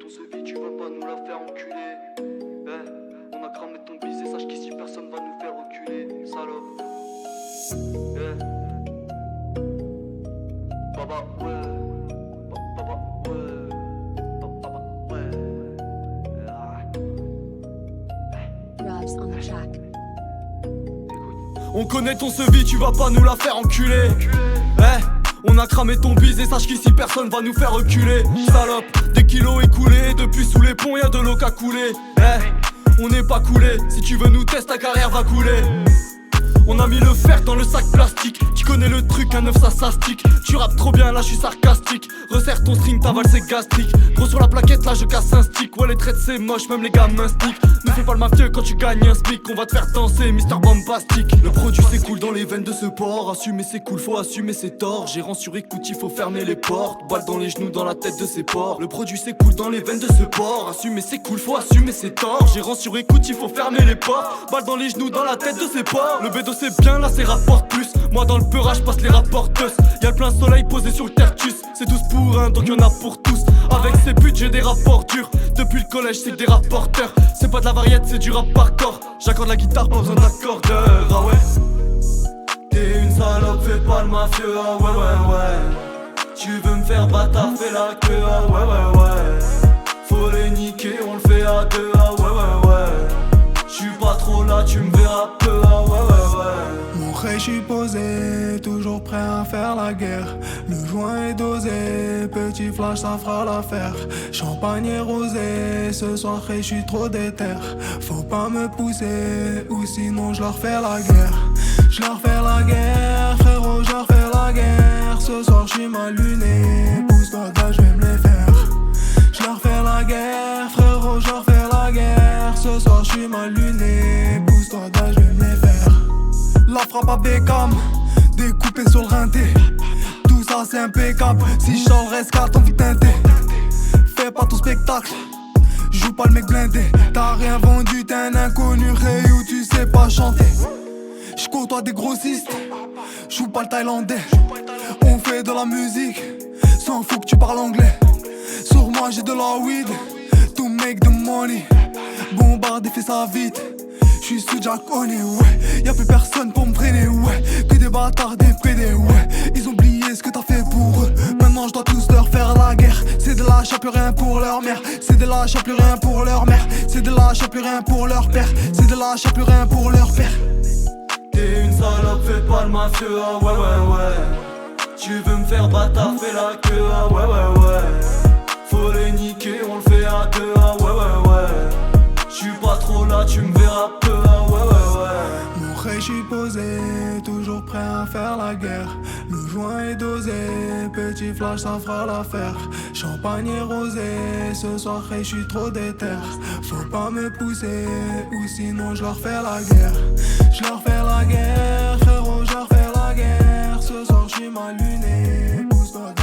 ton sevi, tu vas pas nous la faire enculer. Eh, on a cramé ton bise et sache qu'ici personne va nous faire reculer, salope. Eh, baba, ouais. Baba, ouais. Baba, ouais. Robs on the track. On connaît ton sevi, tu vas pas nous la faire enculer. Eh, on a cramé ton bise et sache qu'ici personne va nous faire reculer. Salope, des kilos écoulés, depuis sous les ponts y'a de l'eau qu'à couler. Eh, on n'est pas coulé, si tu veux nous tester ta carrière va couler. On a mis le fer dans le sac plastique. Tu connais le truc, un œuf ça s'astique. Tu rappes trop bien, là je suis sarcastique. Resserre ton string, t'avales c'est gastrique. Gros sur la plaquette, là je casse un stick. Ouais les traites c'est moche, même les gamins stick. Ne fais pas le mafieux quand tu gagnes un smic. On va te faire danser, Mister Bombastique. Le produit s'écoule dans les veines de ce port. Assumer c'est cool, faut assumer ses torts. Gérant sur écoute, il faut fermer les portes. Balle dans les genoux, dans la tête de ses porcs. Le produit s'écoule dans les veines de ce port. Assumer c'est cool, faut assumer ses torts. Gérant sur écoute, il faut fermer les portes. Balle dans les genoux, dans la tête de ses porcs. Le bédo c'est bien, là c'est rapporte plus. Moi dans le peurage, passe les rapporteuses. Y'a le plein soleil posé sur le tertus. C'est tous pour un, donc y'en a pour tous. Avec ces putes, j'ai des rapports durs. Depuis le collège, c'est que des rapporteurs. C'est pas de la variette, c'est du rap par corps. J'accorde la guitare, pas besoin d'accordeur. Ah ouais. T'es une salope, fais pas le mafieux. Ah ouais, ouais, ouais. Tu veux me faire bâtard, fais la queue. Ah ouais, ouais, ouais. Faut les niquer, on le fait à deux. Ah ouais, ouais, ouais. J'suis pas trop là, tu me verras peu. Ah ouais, ouais, ouais. Mon ré, j'suis posé, toujours prêt à faire la guerre. Le joint est dosé, petit flash ça fera l'affaire. Champagne et rosé, ce soir ré, j'suis trop déter. Faut pas me pousser, ou sinon j'leur fais la guerre. J'leur fais la guerre, frérot, j'leur fais la guerre. Ce soir j'suis mal luné, pousse-toi là, j'vais me les faire. J'leur fais la guerre, frérot, j'leur fais la guerre. Ce soir j'suis mal luné, pousse-toi là, j'vais me les faire. La frappe à Beckham, découpé sur le rinté. Tout ça c'est impeccable, si je sors le reste 4 envie teinté. Fais pas ton spectacle, joue pas le mec blindé. T'as rien vendu, t'es un inconnu ré ou tu sais pas chanter. J'côtoie des grossistes, joue pas le thaïlandais. On fait de la musique, s'en fout que tu parles anglais. Sur moi j'ai de la weed, to make the money. Bombarde et fais ça vite. J'suis sous Jack Honey, ouais. Y'a plus personne pour me freiner, ouais. Que des bâtards, des pédés, ouais. Ils ont oublié ce que t'as fait pour eux. Maintenant j'dois tous leur faire la guerre. C'est de lâche, y'a plus rien pour leur mère. C'est de lâche, y'a plus rien pour leur mère. C'est de lâche, y'a plus rien pour leur père. C'est de lâche, y'a plus rien pour leur père. T'es une salope, fais pas le mafieux, ah ouais, ouais, ouais. Tu veux me faire bâtard, fais la queue, ah ouais, ouais, ouais. Faut les niquer, on le fait à deux, ah ouais, ouais, ouais. J'suis pas trop là, tu me verras peu, ah ouais, ouais, ouais. Mon ré, j'suis posé, toujours prêt à faire la guerre. Le joint est dosé, petit flash ça fera l'affaire. Champagne et rosé, ce soir ré, j'suis trop déter. Faut pas me pousser, ou sinon j'leur fais la guerre. J'leur fais la guerre, frérot, j'leur fais la guerre. Ce soir j'suis mal luné, pousse-toi.